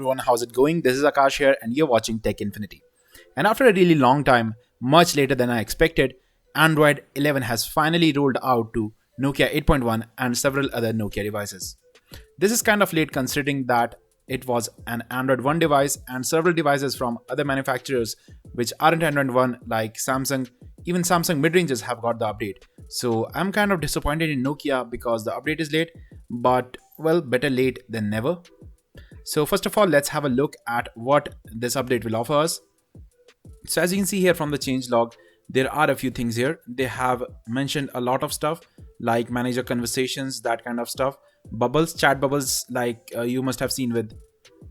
Everyone, how's it going? This is Akash here, and you're watching Tech Infinity. And after a really long time, much later than I expected, Android 11 has finally rolled out to Nokia 8.1 and several other Nokia devices. This is kind of late considering that it was an Android 1 device and several devices from other manufacturers which aren't Android 1 like Samsung, even Samsung mid-ranges have got the update. So I'm kind of disappointed in Nokia because the update is late, but well, better late than never. So first of all, let's have a look at what this update will offer us. So as you can see here from the changelog, there are a few things here. They have mentioned a lot of stuff like manager conversations, that kind of stuff, bubbles, chat bubbles like you must have seen with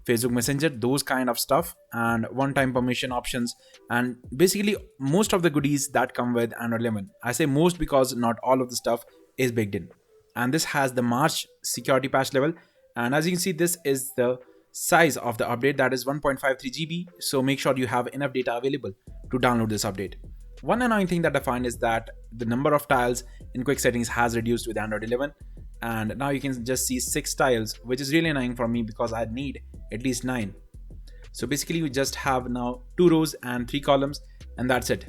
Facebook Messenger, those kind of stuff, and one-time permission options, and basically most of the goodies that come with Android 11. I say most because not all of the stuff is baked in. And this has the March security patch level, and as you can see, this is the size of the update, that is 1.53 GB. So make sure you have enough data available to download this update. One annoying thing that I find is that the number of tiles in quick settings has reduced with Android 11, and now you can just see 6 tiles, which is really annoying for me because I need at least 9. So basically we just have now 2 rows and 3 columns, and that's it.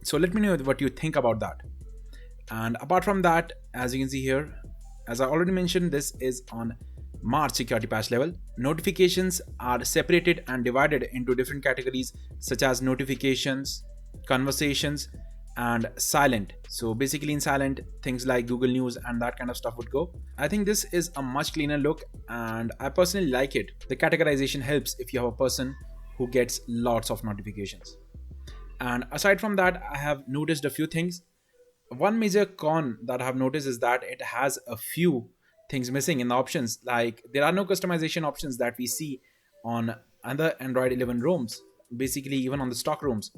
So let me know what you think about that. And apart from that, as you can see here, as I already mentioned, this is on March security patch level. Notifications are separated and divided into different categories such as notifications, conversations, and silent. So basically in silent, things like Google News and that kind of stuff would go. I think this is a much cleaner look and I personally like it. The categorization helps if you have a person who gets lots of notifications. And aside from that, I have noticed a few things. One major con that I have noticed is that it has a few things missing in the options, like there are no customization options that we see on other Android 11 ROMs, basically even on the stock ROMs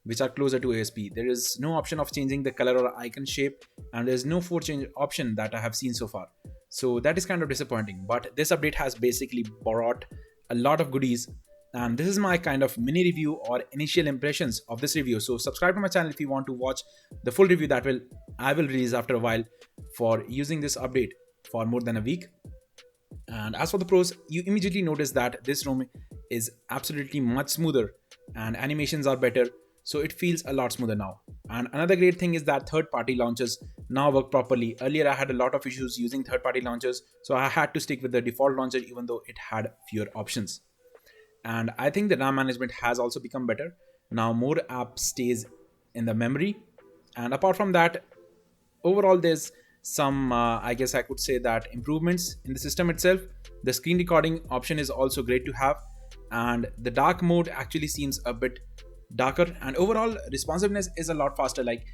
which are closer to ASP. There is no option of changing the color or icon shape, and there's no font change option that I have seen so far. So that is kind of disappointing, but this update has basically brought a lot of goodies, and this is my kind of mini review or initial impressions of this review. So subscribe to my channel if you want to watch the full review that I will release after a while for using this update for more than a week. And as for the pros, you immediately notice that this ROM is absolutely much smoother and animations are better, so it feels a lot smoother now. And another great thing is that third-party launchers now work properly. Earlier I had a lot of issues using third-party launchers, so I had to stick with the default launcher even though it had fewer options. And I think the RAM management has also become better. Now more app stays in the memory. And apart from that, overall there's some I guess I could say that improvements in the system itself. The screen recording option is also great to have, and the dark mode actually seems a bit darker, and overall responsiveness is a lot faster. Like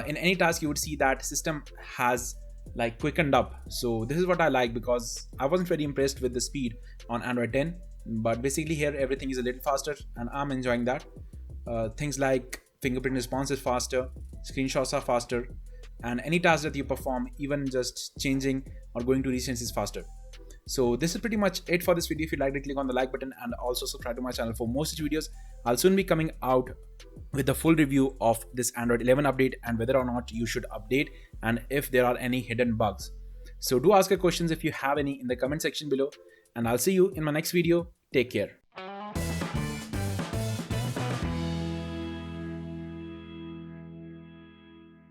in any task you would see that system has like quickened up. So this is what I like because I wasn't very impressed with the speed on Android 10, but basically here everything is a little faster and I'm enjoying that. Things like fingerprint response is faster, screenshots are faster, and any task that you perform, even just changing or going to recents, is faster. So this is pretty much it for this video. If you liked it, click on the like button and also subscribe to my channel for more such videos. I'll soon be coming out with the full review of this Android 11 update and whether or not you should update and if there are any hidden bugs. So do ask your questions if you have any in the comment section below, and I'll see you in my next video. Take care.